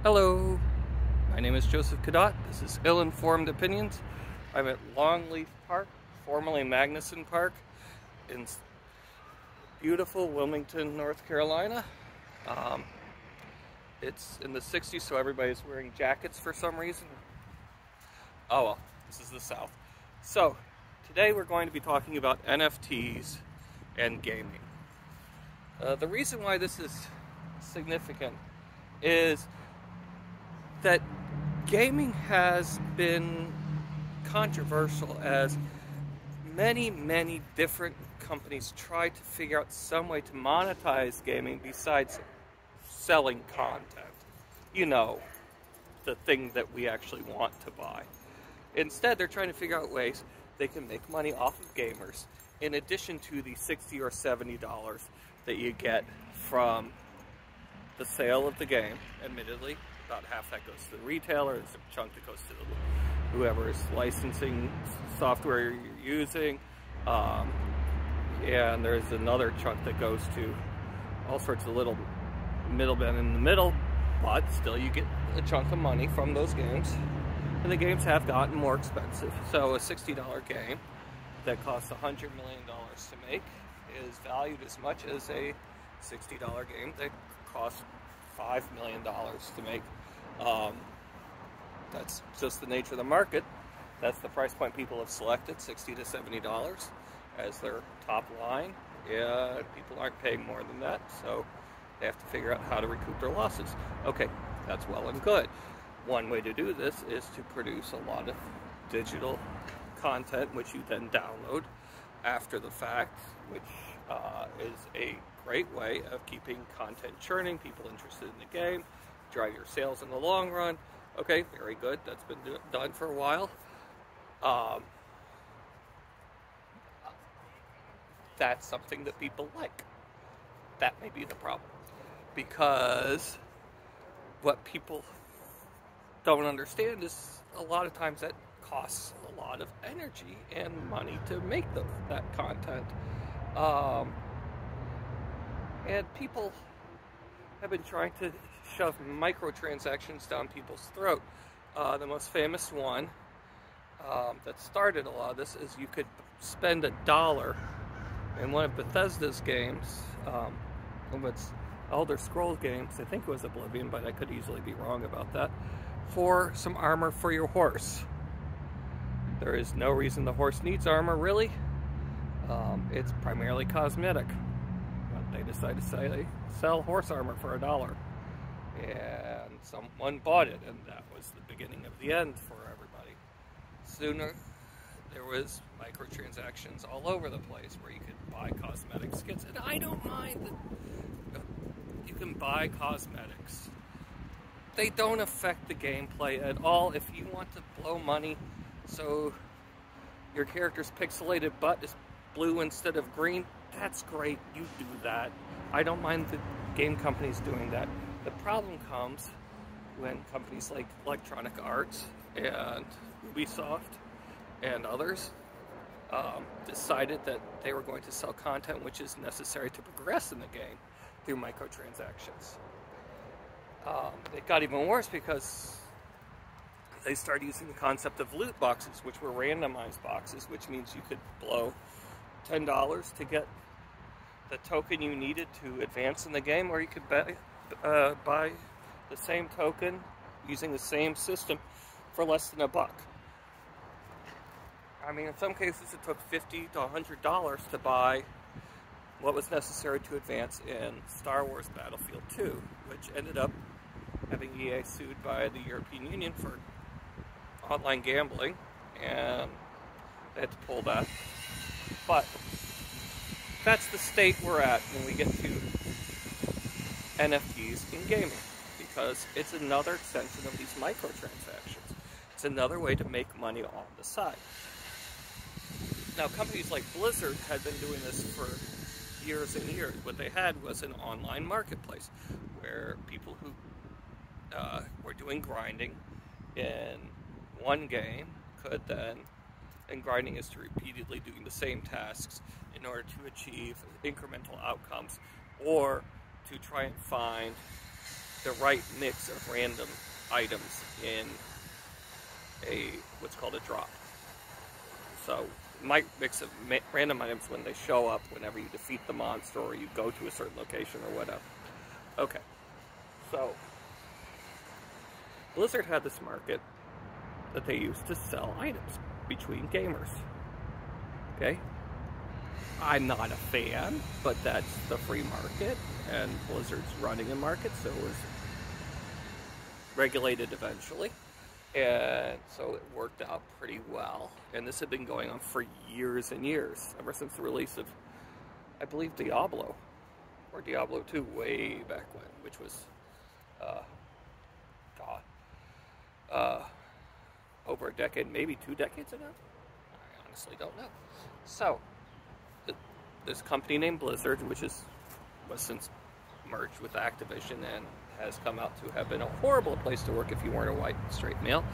Hello, my name is Joseph Cadott. This is Ill-Informed Opinions. I'm at Longleaf Park, formerly Magnuson Park, in beautiful Wilmington, North Carolina. It's in the 60s, so everybody's wearing jackets for some reason. Oh well, this is the South. So, today we're going to be talking about NFTs and gaming. The reason why this is significant is that gaming has been controversial as many different companies try to figure out some way to monetize gaming besides selling content. You know, the thing that we actually want to buy. Instead, they're trying to figure out ways they can make money off of gamers in addition to the $60 or $70 that you get from the sale of the game, admittedly. About half that goes to the retailer, there's a chunk that goes to whoever is licensing software you're using, and there's another chunk that goes to all sorts of little middlemen in the middle, but still you get a chunk of money from those games, and the games have gotten more expensive. So a $60 game that costs $100 million to make is valued as much as a $60 game that costs $5 million to make. That's just the nature of the market. That's the price point people have selected, $60 to $70 as their top line. Yeah, people aren't paying more than that, so they have to figure out how to recoup their losses. Okay, that's well and good. One way to do this is to produce a lot of digital content, which you then download after the fact, which is a great way of keeping content churning, people interested in the game, drive your sales in the long run. Okay, very good. That's been done for a while. That's something that people like. That may be the problem. Because what people don't understand is a lot of times that costs a lot of energy and money to make that content. And people have been trying to shove microtransactions down people's throat. The most famous one that started a lot of this is you could spend $1 in one of Bethesda's games, one of its Elder Scrolls games, I think it was Oblivion, but I could easily be wrong about that, for some armor for your horse. There is no reason the horse needs armor, really. It's primarily cosmetic. But they decided to sell horse armor for $1. And someone bought it, and that was the beginning of the end for everybody. Sooner, there was microtransactions all over the place where you could buy cosmetic skins, and I don't mind that you can buy cosmetics. They don't affect the gameplay at all. If you want to blow money so your character's pixelated butt is blue instead of green, that's great, you do that. I don't mind the game companies doing that. The problem comes when companies like Electronic Arts and Ubisoft and others decided that they were going to sell content which is necessary to progress in the game through microtransactions. It got even worse because they started using the concept of loot boxes, which were randomized boxes, which means you could blow $10 to get the token you needed to advance in the game, or you could buy the same token using the same system for less than $1. I mean, in some cases it took $50 to $100 to buy what was necessary to advance in Star Wars Battlefield 2, which ended up having EA sued by the European Union for online gambling, and they had to pull that. But that's the state we're at when we get to NFTs in gaming, because it's another extension of these microtransactions. It's another way to make money on the side. Now, companies like Blizzard had been doing this for years and years. What they had was an online marketplace where people who were doing grinding in one game could then, and grinding is to repeatedly doing the same tasks in order to achieve incremental outcomes, or to try and find the right mix of random items in what's called a drop. So might mix of random items when they show up whenever you defeat the monster or you go to a certain location or whatever. Okay, so Blizzard had this market that they used to sell items between gamers. Okay? I'm not a fan, but that's the free market, and Blizzard's running a market, so it was regulated eventually. And so it worked out pretty well. And this had been going on for years and years, ever since the release of, I believe, Diablo, or Diablo 2, way back when, which was, over a decade, maybe 2 decades ago? I honestly don't know. So, this company named Blizzard, which was since merged with Activision and has come out to have been a horrible place to work if you weren't a white straight male.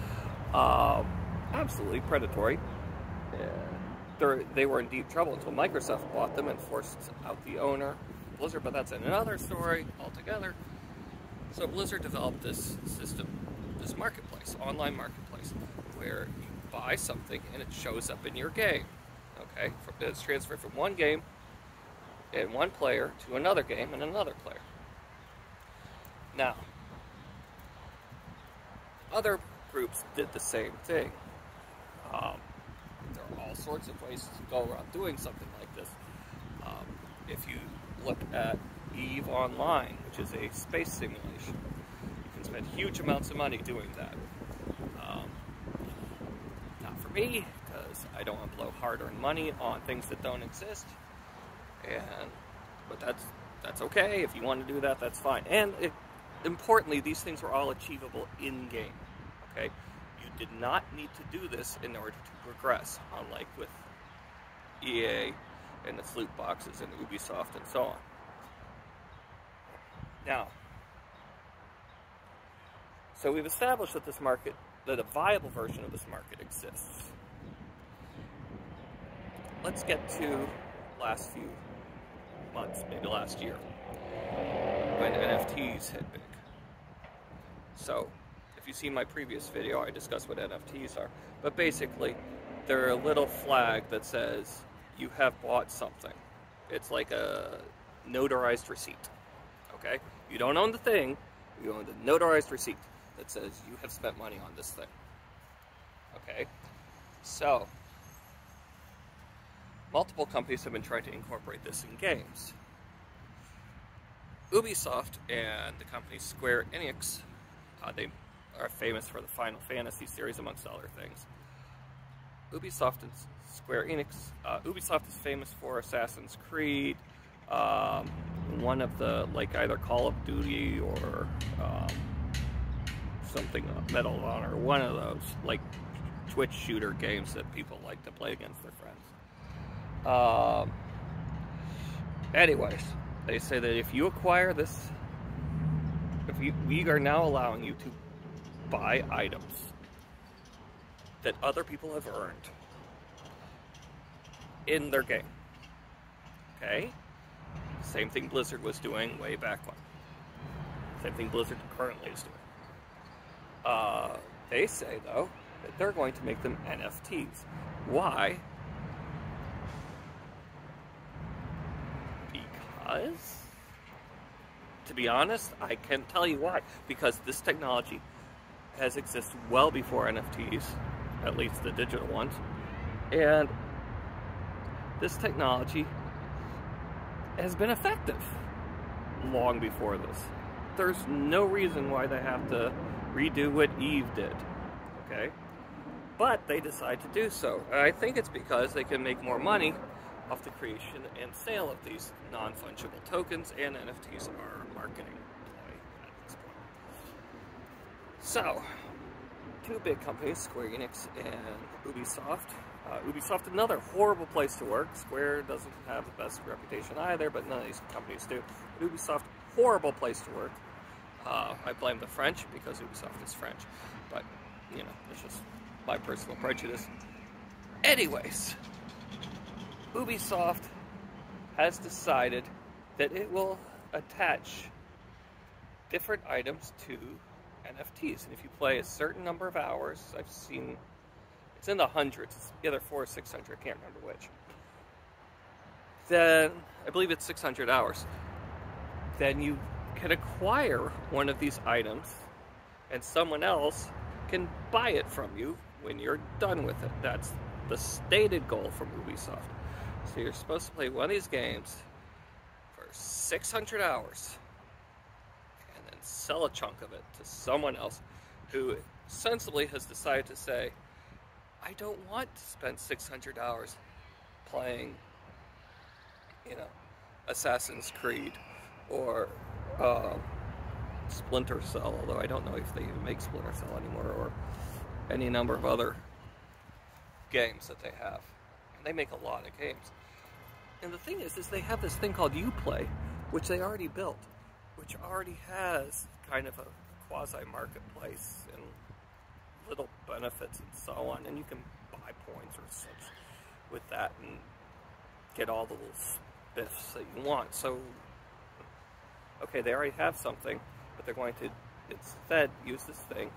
Absolutely predatory. They were in deep trouble until Microsoft bought them and forced out the owner, Blizzard, but that's another story altogether. So Blizzard developed this system, this marketplace, online marketplace, where you buy something and it shows up in your game. Okay, it's transferred from one game and one player to another game and another player. Now, other groups did the same thing. There are all sorts of ways to go around doing something like this. If you look at EVE Online, which is a space simulation, you can spend huge amounts of money doing that. Not for me, because I don't want to blow hard-earned money on things that don't exist. But that's okay. If you want to do that, that's fine. And importantly, these things were all achievable in-game. Okay, you did not need to do this in order to progress, unlike with EA and its loot boxes and Ubisoft and so on. Now, so we've established that this market, that a viable version of this market exists. Let's get to last few months, maybe last year, when NFTs hit big. So, if you've seen my previous video, I discussed what NFTs are. But basically, they're a little flag that says you have bought something. It's like a notarized receipt. Okay? You don't own the thing, you own the notarized receipt that says you have spent money on this thing. Okay? So, multiple companies have been trying to incorporate this in games. Ubisoft and the company Square Enix, they are famous for the Final Fantasy series, amongst other things. Ubisoft and Square Enix, Ubisoft is famous for Assassin's Creed, one of the, like, either Call of Duty or something, Medal of Honor, one of those, like, Twitch shooter games that people like to play against their friends. Anyways, they say that if you acquire this, we are now allowing you to buy items that other people have earned in their game. Okay? Same thing Blizzard was doing way back when. Same thing Blizzard currently is doing. They say, though, that they're going to make them NFTs. Why? Because, to be honest, I can tell you why. Because this technology has existed well before NFTs, at least the digital ones, and this technology has been effective long before this. There's no reason why they have to redo what EVE did, okay? But they decide to do so. And I think it's because they can make more money off the creation and sale of these non-fungible tokens, and NFTs are a marketing play at this point. So, two big companies, Square Enix and Ubisoft. Ubisoft, another horrible place to work. Square doesn't have the best reputation either, but none of these companies do. But Ubisoft, horrible place to work. I blame the French because Ubisoft is French, but, you know, it's just my personal prejudice. Anyways, Ubisoft has decided that it will attach different items to NFTs. And if you play a certain number of hours, I've seen it's in the hundreds, it's either 400 or 600, I can't remember which. Then, I believe it's 600 hours. Then you can acquire one of these items, and someone else can buy it from you when you're done with it. That's the stated goal from Ubisoft. So you're supposed to play one of these games for 600 hours, and then sell a chunk of it to someone else who sensibly has decided to say, I don't want to spend 600 hours playing, Assassin's Creed or Splinter Cell, although I don't know if they even make Splinter Cell anymore, or any number of other games that they have. And they make a lot of games. And the thing is they have this thing called Uplay, which they already built, which already has kind of a quasi-marketplace and little benefits and so on, and you can buy points or such with that and get all the little spiffs that you want. So, okay, they already have something, but they're going to instead use this thing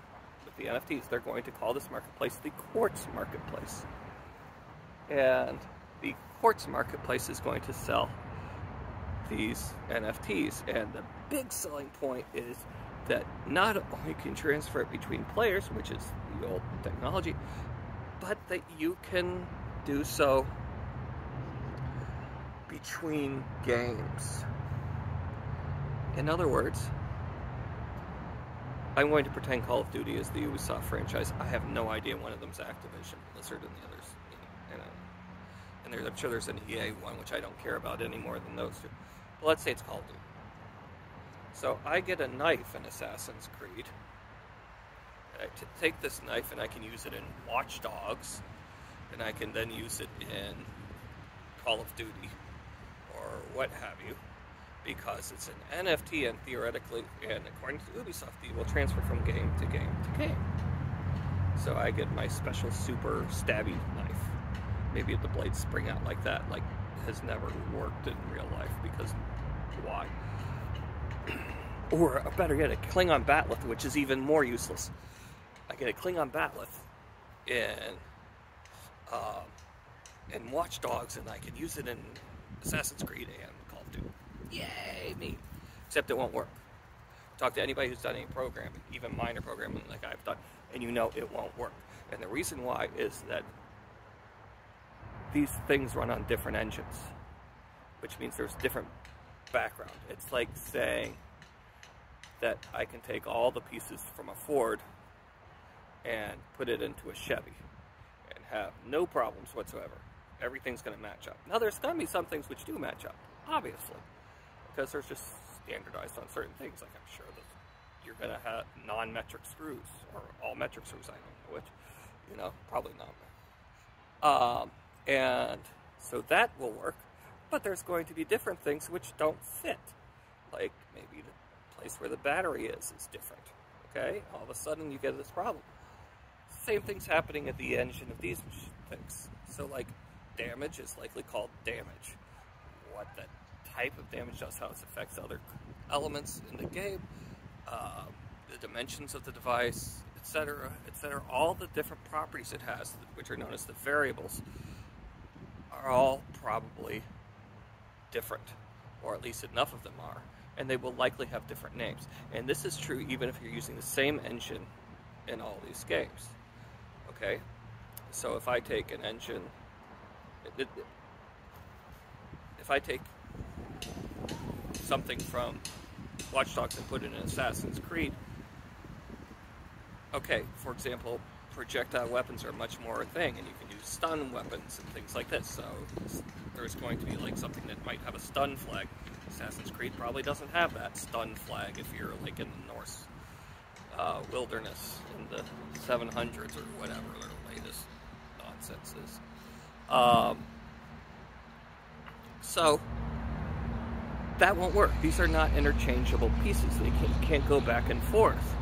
with the NFTs. They're going to call this marketplace the Quartz Marketplace. And the Quartz Marketplace is going to sell these NFTs. And the big selling point is that not only can transfer it between players, which is the old technology, but that you can do so between games. In other words, I'm going to pretend Call of Duty is the Ubisoft franchise. I have no idea one of them's Activision, Blizzard, and the others. And I'm sure there's an EA one, which I don't care about any more than those two. But let's say it's Call of Duty. So I get a knife in Assassin's Creed. I take this knife and I can use it in Watch Dogs, and I can then use it in Call of Duty, or what have you, because it's an NFT, and theoretically, and according to Ubisoft, it will transfer from game to game to game. So I get my special super stabby knife. Maybe the blades spring out like that, like has never worked in real life, because why? Or better yet, a Klingon Batleth, which is even more useless. I get a Klingon Batleth in Watch Dogs, and I can use it in Assassin's Creed and Call of Duty. Yay, me! Except it won't work. Talk to anybody who's done any programming, even minor programming like I've done, and you know it won't work. And the reason why is that these things run on different engines, which means there's different background. It's like saying that I can take all the pieces from a Ford and put it into a Chevy and have no problems whatsoever. Everything's going to match up. Now, there's going to be some things which do match up, obviously, because there's just standardized on certain things. Like, I'm sure that you're going to have non-metric screws, or all metric screws, I don't know which, probably not. And so that will work, but there's going to be different things which don't fit. Like, maybe the place where the battery is different, okay? All of a sudden, you get this problem. Same thing's happening at the engine of these things. So, like, damage is likely called damage. What that type of damage does, how it affects other elements in the game, the dimensions of the device, etc., etc., all the different properties it has, which are known as the variables, are all probably different, or at least enough of them are, and they will likely have different names. And this is true even if you're using the same engine in all these games. Okay? So if I take an engine, if I take something from Watch Dogs and put it in Assassin's Creed, okay, for example, projectile weapons are much more a thing, and you can use stun weapons and things like this. So there's going to be like something that might have a stun flag. Assassin's Creed probably doesn't have that stun flag if you're like in the Norse wilderness in the 700s or whatever their latest nonsense is. So that won't work. These are not interchangeable pieces. They can't go back and forth.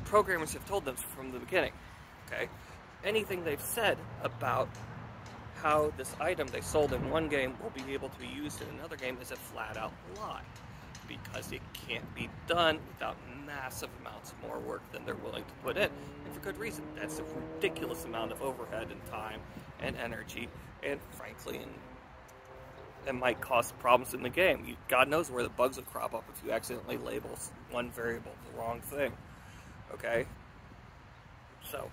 Programmers have told them from the beginning. Okay? Anything they've said about how this item they sold in one game will be able to be used in another game is a flat-out lie. because it can't be done without massive amounts more work than they're willing to put in. And for good reason. That's a ridiculous amount of overhead and time and energy, and frankly, it might cause problems in the game. God knows where the bugs will crop up if you accidentally label one variable the wrong thing. Okay? So,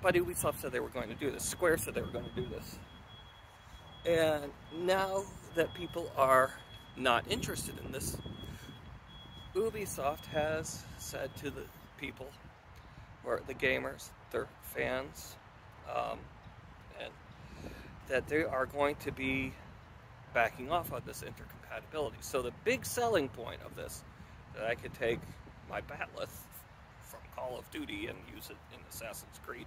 but Ubisoft said they were going to do this. Square said they were going to do this. And now that people are not interested in this, Ubisoft has said to the people, or the gamers, their fans, and that they are going to be backing off on this intercompatibility. So the big selling point of this, that I could take my batleth from Call of Duty and use it in Assassin's Creed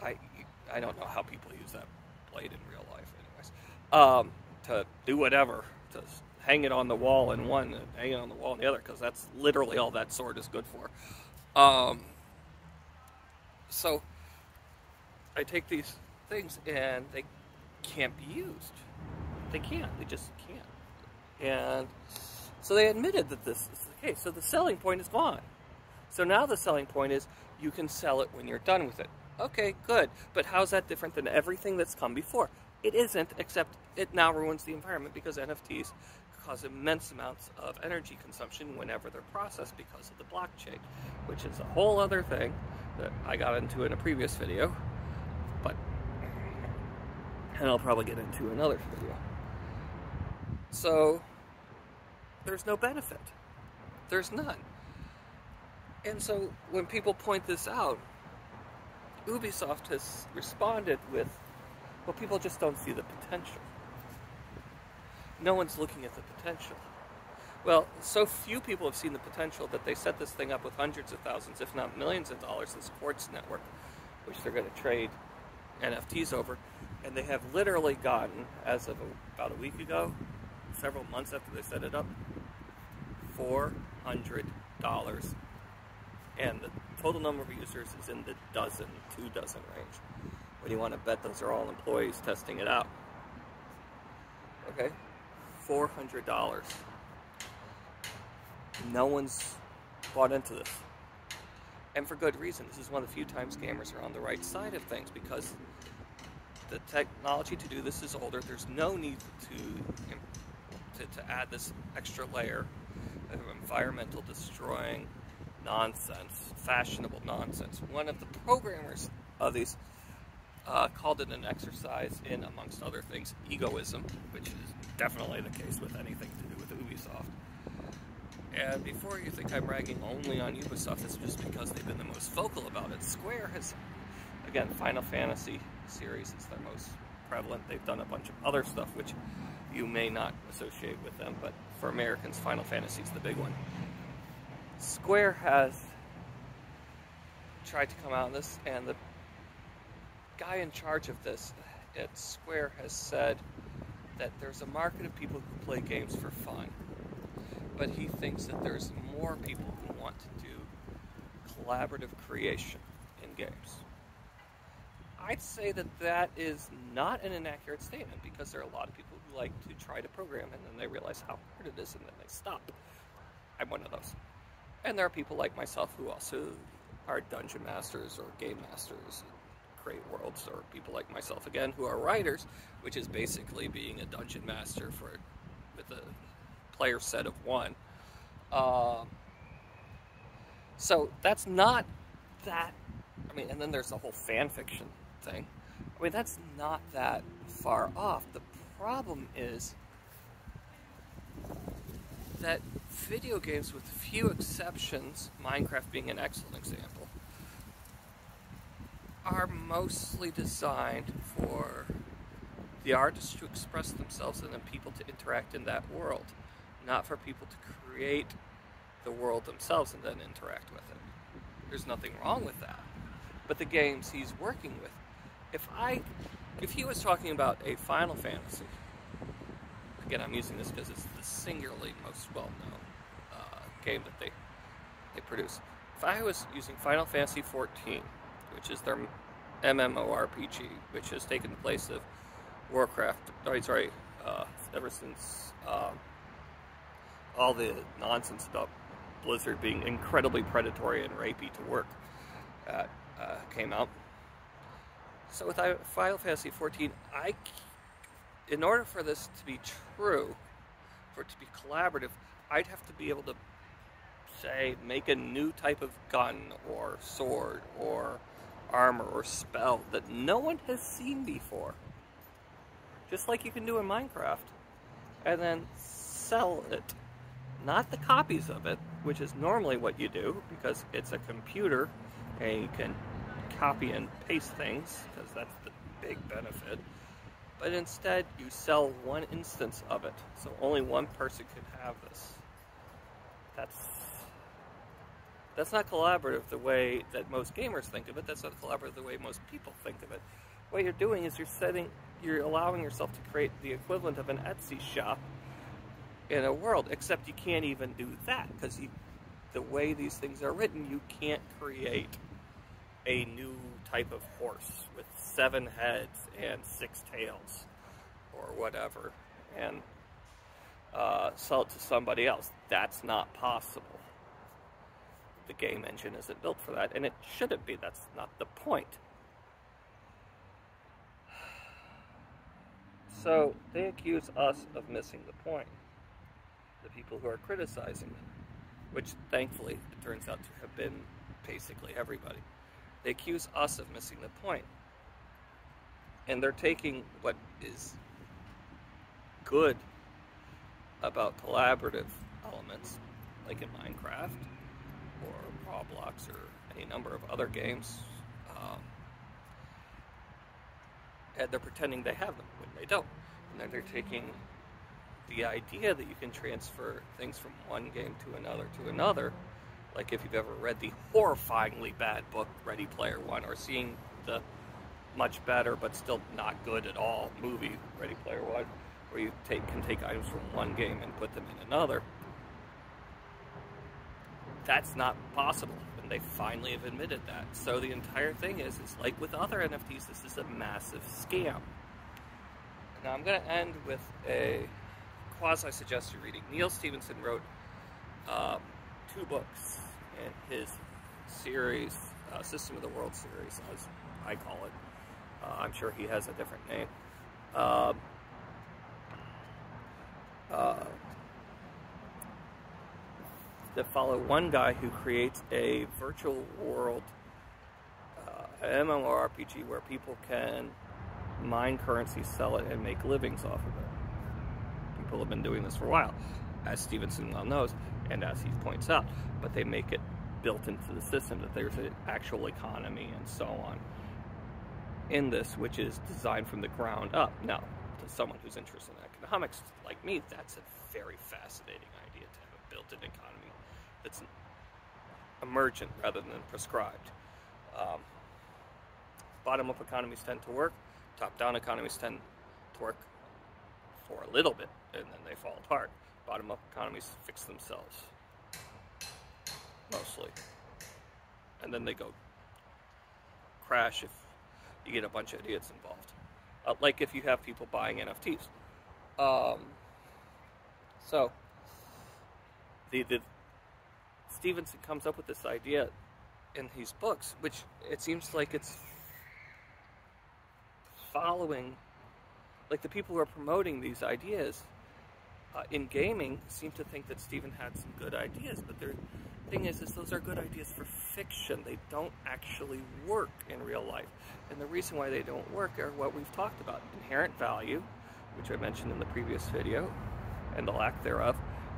I don't know how people use that blade in real life anyways, to do whatever, to hang it on the wall in one and hang it on the wall in the other, because that's literally all that sword is good for. So I take these things and they can't be used. They can't. They just can't. And so they admitted that this is the case. So the selling point is gone. So now the selling point is you can sell it when you're done with it. Okay, good. But how's that different than everything that's come before? It isn't, except it now ruins the environment because NFTs cause immense amounts of energy consumption whenever they're processed because of the blockchain, which is a whole other thing that I got into in a previous video, and I'll probably get into another video. So, there's no benefit. There's none. And so, when people point this out, Ubisoft has responded with, well, people just don't see the potential. No one's looking at the potential. Well, so few people have seen the potential that they set this thing up with hundreds of thousands, if not millions of dollars, this Quartz network, which they're going to trade NFTs over. And they have literally gotten, as of about a week ago, several months after they set it up, $400. And the total number of users is in the 2 dozen range. What do you want to bet those are all employees testing it out? Okay? $400. No one's bought into this. And for good reason. This is one of the few times gamers are on the right side of things, because the technology to do this is older. There's no need to add this extra layer of environmental destroying nonsense, fashionable nonsense. One of the programmers of these called it an exercise in, amongst other things, egoism, which is definitely the case with anything to do with Ubisoft. And before you think I'm ragging only on Ubisoft, it's just because they've been the most vocal about it. Square has, again, Final Fantasy series is their most prevalent. They've done a bunch of other stuff which you may not associate with them, but for Americans, Final Fantasy is the big one. Square has tried to come out on this, and the guy in charge of this at Square has said that there's a market of people who play games for fun, but he thinks that there's more people who want to do collaborative creation in games. I'd say that that is not an inaccurate statement, because there are a lot of people who like to try to program and then they realize how hard it is and then they stop. I'm one of those. And there are people like myself who also are dungeon masters or game masters, create worlds, or people like myself again who are writers, which is basically being a dungeon master with a player set of one. So that's not that. I mean, and then there's the whole fan fiction thing. I mean, that's not that far off. The problem is that video games, with few exceptions, Minecraft being an excellent example, are mostly designed for the artists to express themselves and then people to interact in that world, not for people to create the world themselves and then interact with it. There's nothing wrong with that. But the games he's working with, if he was talking about a Final Fantasy, again, I'm using this because it's the singularly most well-known game that they produce. If I was using Final Fantasy XIV, which is their MMORPG, which has taken the place of Warcraft, ever since all the nonsense about Blizzard being incredibly predatory and rapey to work at came out. So with Final Fantasy XIV, in order for this to be true, for it to be collaborative, I'd have to be able to, say, make a new type of gun or sword or armor or spell that no one has seen before. Just like you can do in Minecraft. And then sell it. Not the copies of it, which is normally what you do, because it's a computer and you can copy and paste things, because that's the big benefit. But instead, you sell one instance of it, so only one person can have this. That's not collaborative the way that most gamers think of it. That's not collaborative the way most people think of it. What you're doing is you're allowing yourself to create the equivalent of an Etsy shop in a world, except you can't even do that, because the way these things are written, you can't create a new type of horse with 7 heads and 6 tails or whatever and sell it to somebody else. That's not possible. The game engine isn't built for that, and it shouldn't be. That's not the point. So they accuse us of missing the point, the people who are criticizing it, which thankfully it turns out to have been basically everybody. They accuse us of missing the point. And they're taking what is good about collaborative elements, like in Minecraft, or Roblox, or any number of other games, and they're pretending they have them when they don't. And then they're taking the idea that you can transfer things from one game to another, like if you've ever read the horrifyingly bad book Ready Player One, or seen the much better but still not good at all movie Ready Player One, where you can take items from one game and put them in another. That's not possible, and they finally have admitted that. So the entire thing is like with other NFTs, this is a massive scam. Now I'm going to end with a quasi-suggested reading. Neil Stephenson wrote 2 books in his series, System of the World series, as I call it. I'm sure he has a different name. That follow one guy who creates a virtual world MMORPG where people can mine currency, sell it, and make livings off of it. People have been doing this for a while, as Stevenson well knows, and as he points out, but they make it built into the system that there's an actual economy and so on in this, which is designed from the ground up. Now, to someone who's interested in economics like me, that's a very fascinating idea, to have a built-in economy that's emergent rather than prescribed. Bottom-up economies tend to work. Top-down economies tend to work for a little bit, and then they fall apart. Bottom-up economies fix themselves, mostly. And then they go crash if you get a bunch of idiots involved. Like if you have people buying NFTs. So, the Stevenson comes up with this idea in his books, which it seems like it's following, like the people who are promoting these ideas in gaming seem to think that Steven had some good ideas, but the thing is those are good ideas for fiction. They don't actually work in real life. And the reason why they don't work are what we've talked about. Inherent value, which I mentioned in the previous video, and the lack thereof.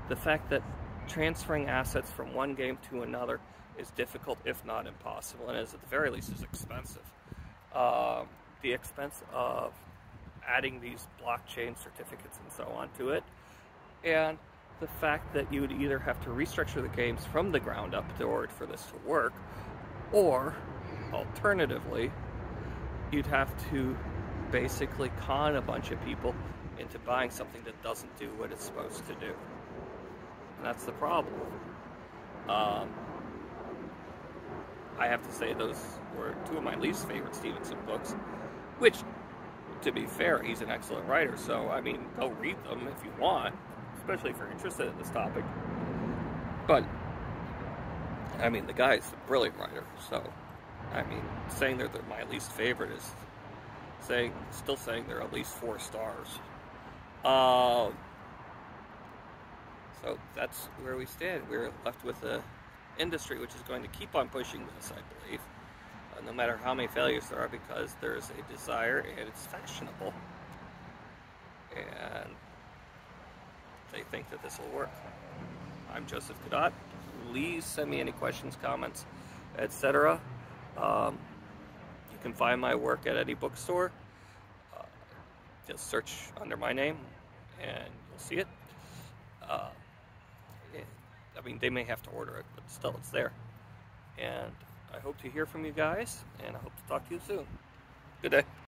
The fact that transferring assets from one game to another is difficult, if not impossible, and is at the very least is expensive. The expense of adding these blockchain certificates and so on to it, and the fact that you would either have to restructure the games from the ground up in order for this to work, or alternatively, you'd have to basically con a bunch of people into buying something that doesn't do what it's supposed to do. And that's the problem. I have to say those were 2 of my least favorite Stevenson books, which, to be fair, he's an excellent writer, so, I mean, go read them if you want. especially if you're interested in this topic. But, I mean, the guy's a brilliant writer, so, I mean, saying they're my least favorite is still saying they're at least 4 stars. So that's where we stand. We're left with an industry which is going to keep on pushing this, I believe, no matter how many failures there are, because there's a desire and it's fashionable. And they think that this will work. I'm Joseph Cadot. Please send me any questions, comments, etc. You can find my work at any bookstore. Just search under my name and you'll see it. I mean, they may have to order it, but still it's there. And I hope to hear from you guys, and I hope to talk to you soon. Good day.